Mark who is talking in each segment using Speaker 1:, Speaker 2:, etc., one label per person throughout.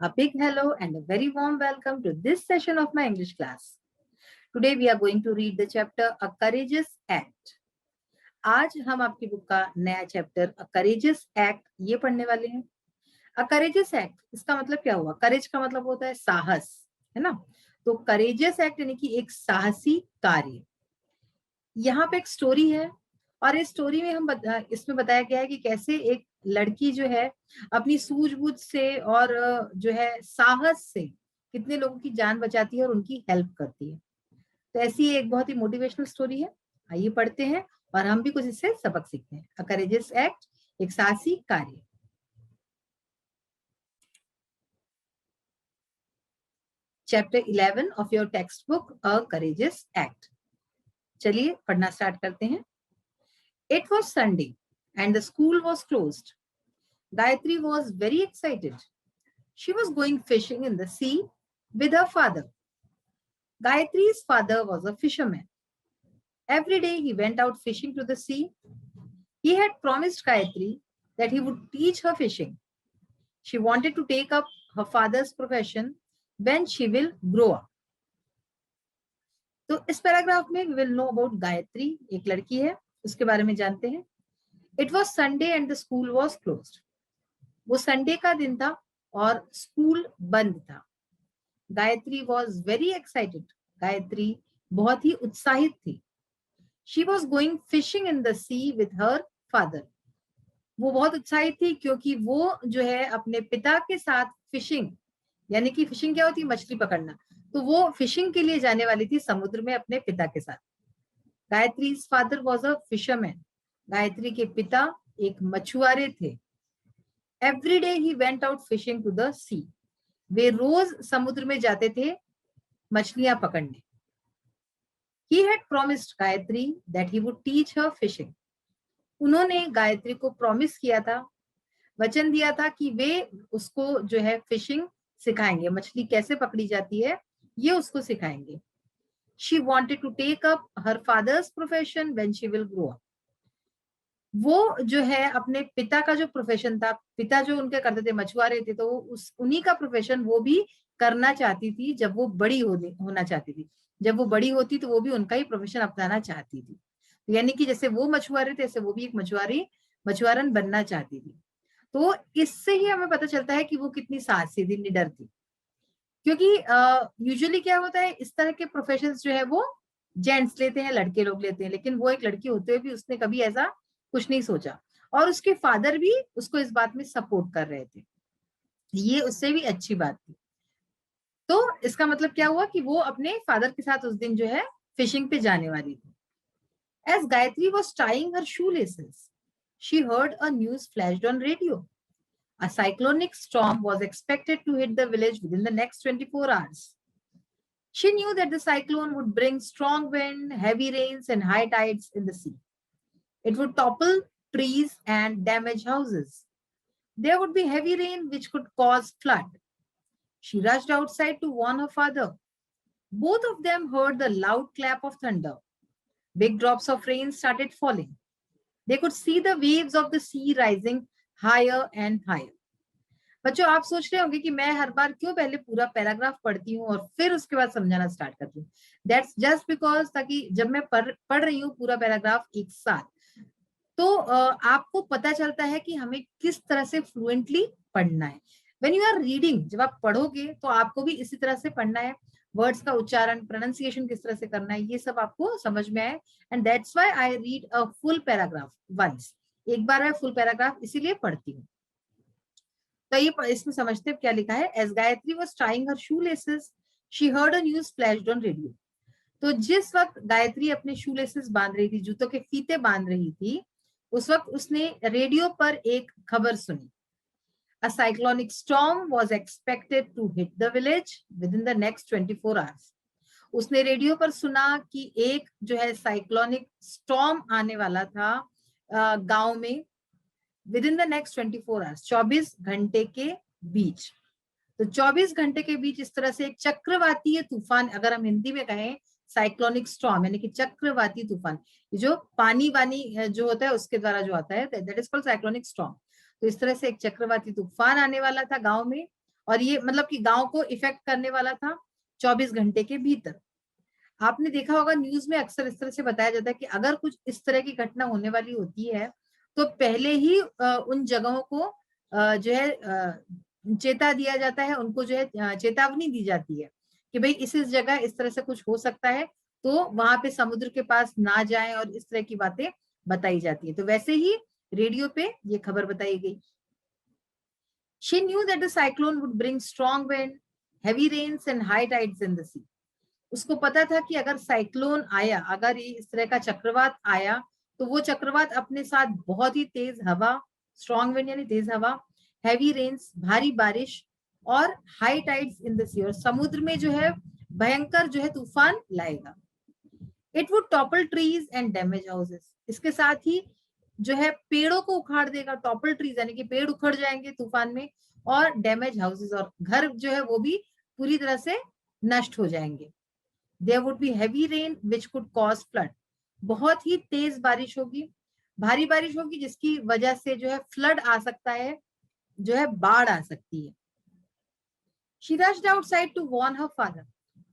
Speaker 1: A big hello and a very warm welcome to this session of my English class. Today we are going to read the chapter A Courageous Act. आज हम आपकी book का नया chapter A Courageous Act ये पढ़ने वाले हैं. A Courageous Act इसका मतलब क्या हुआ? करेज का मतलब होता है साहस, है ना? तो Courageous Act यानी कि एक साहसी कार्य. यहाँ पे एक स्टोरी है और इस स्टोरी में इसमें बताया गया है कि कैसे एक लड़की जो है अपनी सूझबूझ से और जो है साहस से कितने लोगों की जान बचाती है और उनकी हेल्प करती है. तो ऐसी एक बहुत ही मोटिवेशनल स्टोरी है. आइए पढ़ते हैं और हम भी कुछ इससे सबक सीखते हैं. अ करेजियस एक्ट, एक साहसी कार्य. Chapter 11 of your text book a courageous act. चलिए पढ़ना स्टार्ट करते हैं. It was Sunday and the school was closed. Gayatri was very excited. She was going fishing in the sea with her father. Gayatri's father was a fisherman. Every day he went out fishing to the sea. He had promised Gayatri that he would teach her fishing. She wanted to take up her father's profession when she will grow up. तो इस paragraph में we will know about Gayatri, एक लड़की है, उसके बारे में जानते हैं. It was Sunday and the school was closed. वो संडे का दिन था और स्कूल बंद था. Gayatri was very excited. Gayatri बहुत ही उत्साहित थी. She was going fishing in the sea with her father. वो बहुत उत्साहित थी क्योंकि वो जो है अपने पिता के साथ फिशिंग, यानी कि फिशिंग क्या होती है? मछली पकड़ना. तो वो फिशिंग के लिए जाने वाली थी समुद्र में अपने पिता के साथ. Gayatri's father was a fisherman. Gayatri के पिता एक मछुआरे थे. Every day he went out fishing to the sea. वे रोज समुद्र में जाते थे मछलियां पकड़ने. He had promised Gayatri that he would teach her fishing. उन्होंने गायत्री को प्रॉमिस किया था, वचन दिया था कि वे उसको जो है फिशिंग सिखाएंगे, मछली कैसे पकड़ी जाती है ये उसको सिखाएंगे. She wanted to take up her father's profession when she will grow up. वो जो है अपने पिता का जो प्रोफेशन था, पिता जो उनके करते थे मछुआरे थे, तो उन्हीं का प्रोफेशन वो भी करना चाहती थी जब वो बड़ी होना चाहती थी. जब वो बड़ी होती तो वो भी उनका ही प्रोफेशन अपनाना चाहती थी. यानी कि जैसे वो मछुआरे थे ऐसे वो भी एक मछुआरन बनना चाहती थी. तो इससे ही हमें पता चलता है कि वो कितनी साहसी थी, निडर थी. क्योंकि यूजुअली क्या होता है, इस तरह के प्रोफेशन जो है वो जेंट्स लेते हैं, लड़के लोग लेते हैं, लेकिन वो एक लड़की होते हुए भी उसने कभी ऐसा कुछ नहीं सोचा. और उसके फादर भी उसको इस बात में सपोर्ट कर रहे थे. ये उससे भी अच्छी बात थी. तो इसका मतलब क्या हुआ कि वो अपने फादर के साथ उस दिन जो है फिशिंग पे जाने वाली थी. As Gayatri was tying her shoelaces, she heard a news flashed on radio. A cyclonic storm was expected to hit the village within the next 24 hours. She knew that the cyclone would bring strong wind, heavy rains, and high tides in the sea. It would topple trees and damage houses. There would be heavy rain which could cause flood. She rushed outside to warn her father. Both of them heard the loud clap of thunder. Big drops of rain started falling. They could see the waves of the sea rising higher and higher. बच्चों, आप सोच रहे होंगे कि मैं हर बार क्यों पहले पूरा पैराग्राफ पढ़ती हूँ और फिर उसके बाद समझाना स्टार्ट करती हूँ. दैट्स जस्ट बिकॉज ताकि जब मैं पढ़ रही हूँ पूरा पैराग्राफ एक साथ, तो आपको पता चलता है कि हमें किस तरह से फ्लुएंटली पढ़ना है. व्हेन यू आर रीडिंग, जब आप पढ़ोगे तो आपको भी इसी तरह से पढ़ना है. वर्ड्स का उच्चारण, प्रोनाउंसिएशन किस तरह से करना है, ये सब आपको समझ में आए. And that's why I read a full paragraph once. एक बार मैं फुल पैराग्राफ इसीलिए पढ़ती हूँ. तो ये इसमें समझते हैं क्या लिखा है. As Gayatri was tying her shoelaces, she heard a news flashed on radio. तो जिस वक्त गायत्री अपने शूलेसेस बांध रही थी, जूतों के फीते बांध रही थी, उस वक्त उसने रेडियो पर एक खबर सुनी. A cyclonic storm was expected to hit the village within the next 24 hours. उसने रेडियो पर सुना कि एक जो है साइक्लोनिक स्टॉर्म आने वाला था गांव में with in the next 24 hours, 24 घंटे के बीच. तो 24 घंटे के बीच इस तरह से एक चक्रवातीय तूफान, अगर हम हिंदी में कहें साइक्लोनिक स्टॉर्म यानी कि चक्रवाती तूफान, जो पानी वानी जो होता है उसके द्वारा जो आता है, that is called cyclonic storm. तो इस तरह से एक चक्रवाती तूफान आने वाला था गांव में और ये मतलब कि गांव को इफेक्ट करने वाला था 24 घंटे के भीतर। आपने देखा होगा न्यूज में अक्सर इस तरह से बताया जाता है कि अगर कुछ इस तरह की घटना होने वाली होती है तो पहले ही उन जगहों को जो है चेता दिया जाता है, उनको जो है चेतावनी दी जाती है कि भाई इस जगह इस तरह से कुछ हो सकता है, तो वहां पे समुद्र के पास ना जाएं, और इस तरह की बातें बताई जाती है। तो वैसे ही रेडियो पे ये खबर बताई गई। She knew that the cyclone would bring strong wind, heavy rains and high tides in the sea. उसको पता था कि अगर साइक्लोन आया, अगर ये इस तरह का चक्रवात आया, तो वो चक्रवात अपने साथ बहुत ही तेज हवा, स्ट्रॉन्ग विंड यानी तेज हवा, हैवी रेन्स भारी बारिश, और हाई टाइड्स इन द सी, और समुद्र में जो है भयंकर जो है तूफान लाएगा। It would topple trees and damage houses, इसके साथ ही जो है पेड़ों को उखाड़ देगा। टॉपल ट्रीज यानी कि पेड़ उखड़ जाएंगे तूफान में, और डैमेज हाउसेस, और घर जो है वो भी पूरी तरह से नष्ट हो जाएंगे। There would be heavy rain which could cause flood, बहुत ही तेज बारिश होगी, भारी बारिश होगी, जिसकी वजह से जो है फ्लड आ सकता है, जो है बाढ़ आ सकती है। She rushed outside to warn her father,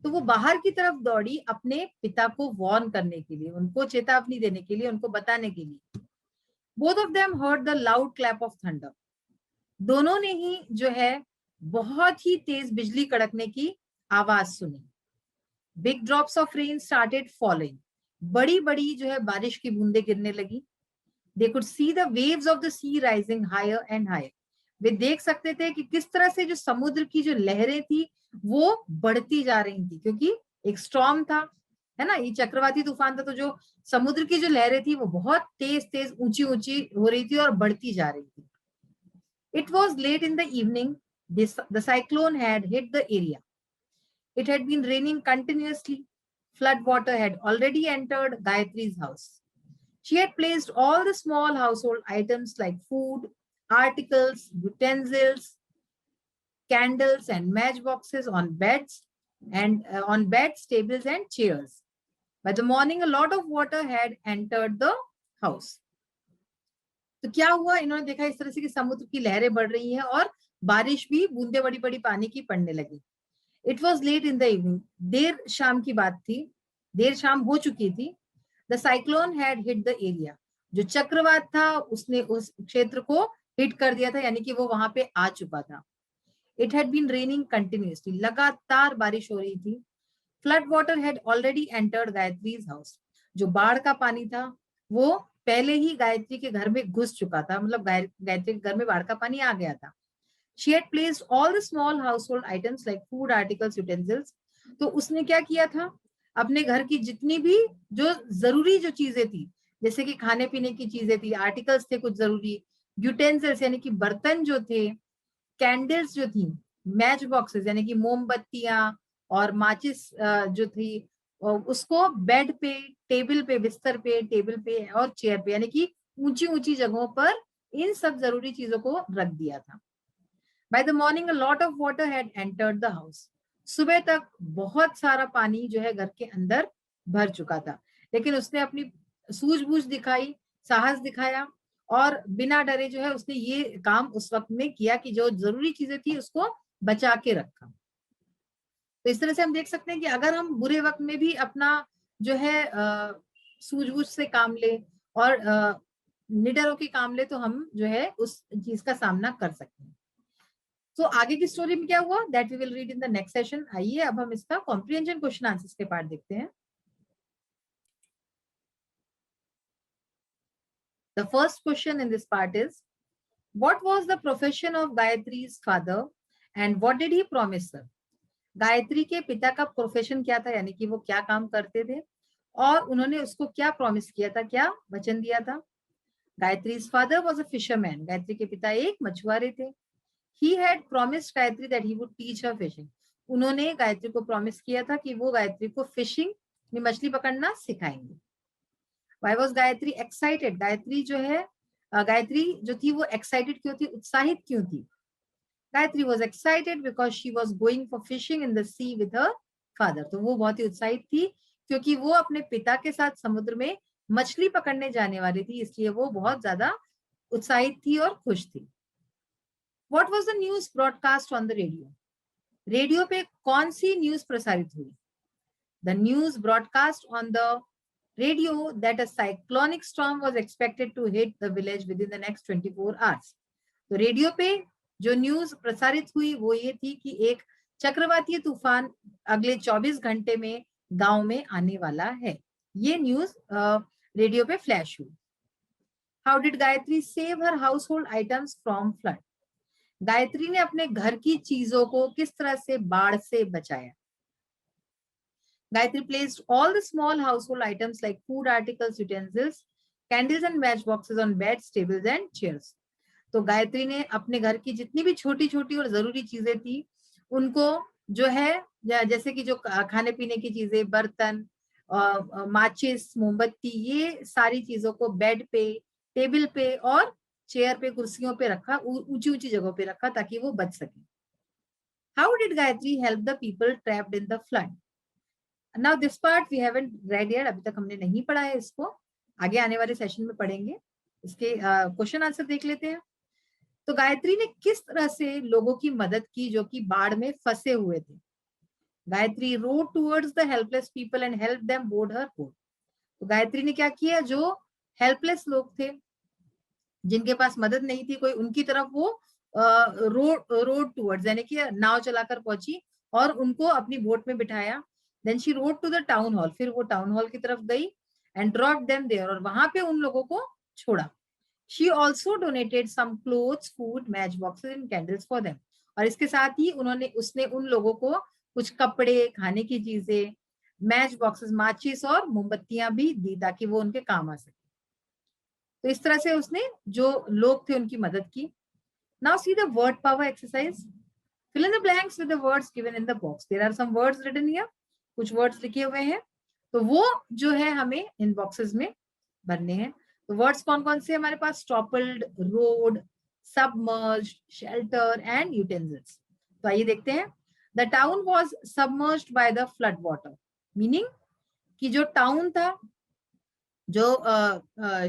Speaker 1: तो वो बाहर की तरफ दौड़ी अपने पिता को वार्न करने के लिए, उनको चेतावनी देने के लिए, उनको बताने के लिए। Both of them heard the loud clap of thunder, दोनों ने ही जो है बहुत ही तेज बिजली कड़कने की आवाज सुनी। Big drops of rain started falling, बड़ी बड़ी जो है बारिश की बूंदें गिरने लगी। They could see the waves of the sea rising higher and higher, वे देख सकते थे कि किस तरह से जो समुद्र की जो लहरें थी वो बढ़ती जा रही थी, क्योंकि एक स्टॉर्म था, है ना, ये चक्रवाती तूफान था, तो जो समुद्र की जो लहरें थी वो बहुत तेज तेज ऊंची ऊंची हो रही थी और बढ़ती जा रही थी। It was late in the evening, the cyclone had hit the area, it had been raining continuously, flood water had already entered Gayatri's house. She had placed all the small household items like food, articles, utensils, candles and matchboxes on beds, and on beds, tables and chairs. By the morning, a lot of water had entered the house. तो क्या हुआ, इन्होंने देखा इस तरह से कि समुद्र की लहरें बढ़ रही हैं और बारिश भी बूंदे बड़ी बड़ी पानी की पड़ने लगी। It was late in the evening, देर शाम की बात थी, देर शाम हो चुकी थी। The cyclone had hit the area, जो चक्रवात था उसने उस क्षेत्र को हिट कर दिया था, यानी कि वो वहां पे आ चुका था। It had been raining continuously, लगातार बारिश हो रही थी। Flood water had already entered Gayatri's house, जो बाढ़ का पानी था वो पहले ही गायत्री के घर में घुस चुका था, मतलब गायत्री के घर में बाढ़ का पानी आ गया था। She had placed all the small household items like food, articles, utensils. तो उसने क्या किया था, अपने घर की जितनी भी जो जरूरी जो चीजें थी, जैसे कि खाने पीने की चीजें थी, आर्टिकल्स थे कुछ जरूरी, यूटेंसिल्स यानी कि बर्तन जो थे, कैंडल्स जो थी, मैच बॉक्सेस यानी कि मोमबत्तियां और माचिस जो थी, उसको बेड पे, टेबल पे, बिस्तर पे, टेबल पे और चेयर पे, यानी कि ऊंची ऊंची जगहों पर इन सब जरूरी चीजों को रख दिया था। By the morning, a lot of water had entered the house. सुबह तक बहुत सारा पानी जो है घर के अंदर भर चुका था, लेकिन उसने अपनी सूझबूझ दिखाई, साहस दिखाया, और बिना डरे जो है उसने ये काम उस वक्त में किया कि जो जरूरी चीजें थी उसको बचा के रखा। तो इस तरह से हम देख सकते हैं कि अगर हम बुरे वक्त में भी अपना जो है सूझबूझ से काम ले और निडर होकर काम ले, तो हम जो है उस चीज का सामना कर सकते हैं। तो आगे की स्टोरी में क्या हुआ, that we will read in the next session. आइए अब हम इसका कॉम्प्रिहेंशन क्वेश्चन आंसर्स के पार्ट देखते हैं। The first question in this part is, what was the profession of Gayatri's father and what did he promise her. Gayatri के पिता का प्रोफेशन क्या था, यानी कि वो क्या काम करते थे, और उन्होंने उसको क्या प्रॉमिस किया था, क्या वचन दिया था। Gayatri's father was a fisherman, Gayatri के पिता एक मछुआरे थे। He had promised Gayatri that he would teach her fishing. उन्होंने गायत्री को प्रॉमिस किया था कि वो गायत्री को फिशिंग में मछली पकड़ना सिखाएंगे। Why was Gayatri excited, Gayatri जो है गायत्री जो थी वो एक्साइटेड क्यों थी, उत्साहित क्यों थी। Gayatri was excited because she was going for fishing in the sea with her father. तो वो बहुत ही उत्साहित थी क्योंकि वो अपने पिता के साथ समुद्र में मछली पकड़ने जाने वाली थी, इसलिए वो बहुत ज्यादा उत्साहित थी और खुश थी। What was the news broadcast on the radio? Radio पे कौन सी न्यूज प्रसारित हुई? The news broadcast on the radio that a cyclonic storm was expected to hit the village within the next 24 hours. तो radio पे जो news प्रसारित हुई वो ये थी कि एक चक्रवातीय तूफान अगले 24 घंटे में गांव में आने वाला है। ये न्यूज रेडियो पे फ्लैश हुई। How did Gayatri save her house hold items from flood? Gayatri ने अपने घर की चीजों को किस तरह से बाढ़ से बचाया? Gayatri placed all the small household items like food articles, utensils, candles and matchboxes on beds, tables and chairs. तो गायत्री ने अपने घर की जितनी भी छोटी छोटी और जरूरी चीजें थी उनको जो है जैसे कि जो खाने पीने की चीजें, बर्तन, माचिस, मोमबत्ती, ये सारी चीजों को बेड पे, टेबल पे और चेयर पे, कुर्सियों पे रखा, ऊंची ऊंची जगहों पे रखा ताकि वो बच सके। How did Gayatri help the people trapped in the flood? Now this part we haven't read yet, अभी तक हमने नहीं पढ़ा है इसको, आगे आने वाले सेशन में पढ़ेंगे। इसके क्वेश्चन आंसर देख लेते हैं। तो गायत्री ने किस तरह से लोगों की मदद की जो कि बाढ़ में फंसे हुए थे? Gayatri road towards the helpless people and help them board her boat. तो गायत्री ने क्या किया, जो हेल्पलेस लोग थे, जिनके पास मदद नहीं थी कोई, उनकी तरफ वो रोड टूवर्ड्स यानी कि नाव चलाकर पहुंची और उनको अपनी बोट में बिठाया। Then she rode to the town hall, फिर वो टाउन हॉल की तरफ गई एंड ड्रॉप देम देयर, और वहां पे उन लोगों को छोड़ा। She also donated some clothes, food, match boxes and candles for them, और इसके साथ ही उसने उन लोगों को कुछ कपड़े, खाने की चीजें, मैच बॉक्सेस, माचिस और मोमबत्तियां भी दी ताकि वो उनके काम आ सके। तो इस तरह से उसने जो लोग थे उनकी मदद की। Now see the word power exercise. Fill in the blanks with the words given in the box. There are some words written here. कुछ वर्ड्स लिखे हुए हैं, तो वो जो है हमें इन बॉक्सेस में भरने हैं। तो वर्ड्स कौन कौन से हमारे पास? Toppled, road, submerged, shelter and utensils. तो आइए देखते हैं। The town was submerged by the flood water, meaning कि जो टाउन था, जो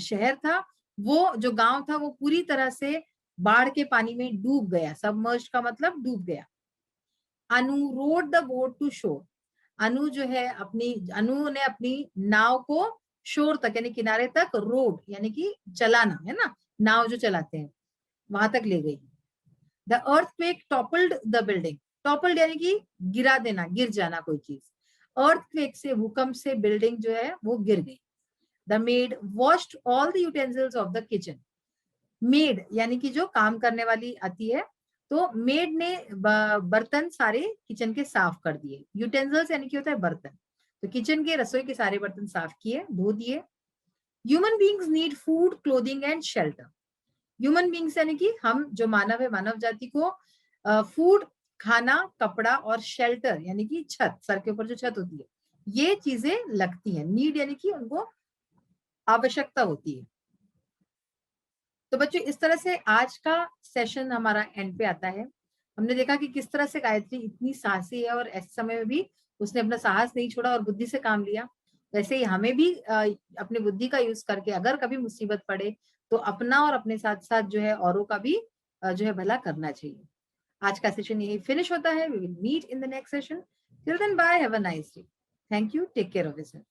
Speaker 1: शहर था, वो जो गांव था, वो पूरी तरह से बाढ़ के पानी में डूब गया। सबमर्ज्ड का मतलब डूब गया। अनु रोड द बोट टू शोर। अनु ने अपनी नाव को शोर तक यानी किनारे तक, रोड यानी कि चलाना है ना, नाव जो चलाते हैं, वहां तक ले गई। The earthquake toppled the building. Toppled यानी कि गिरा देना, गिर जाना कोई चीज। अर्थक्वेक से, भूकंप से बिल्डिंग जो है वो गिर गई। The made washed all the utensils of the kitchen. Made यानी कि जो काम करने वाली आती है, तो मेड ने बर्तन सारे किचन के साफ कर दिए। यूटेंसिल्स यानी कि होता है बर्तन, तो किचन के, रसोई के सारे बर्तन साफ किए, धो दिए। Human beings need food, clothing and shelter. Human beings यानी कि हम जो मानव है, मानव जाति को फूड, खाना, कपड़ा और शेल्टर यानी कि छत, सर के ऊपर जो छत होती है, ये चीजें लगती हैं। नीड यानी कि उनको आवश्यकता होती है। तो बच्चों इस तरह से आज का सेशन हमारा एंड पे आता है। हमने देखा कि किस तरह से गायत्री इतनी साहसी है और ऐसे समय में भी उसने अपना साहस नहीं छोड़ा और बुद्धि से काम लिया। वैसे ही हमें भी अपनी बुद्धि का यूज करके अगर कभी मुसीबत पड़े तो अपना और अपने साथ साथ जो है औरों का भी जो है भला करना चाहिए। आज का सेशन यही फिनिश होता है। We will meet in the next session. Till then bye, have a nice day. Thank you, take care of yourself.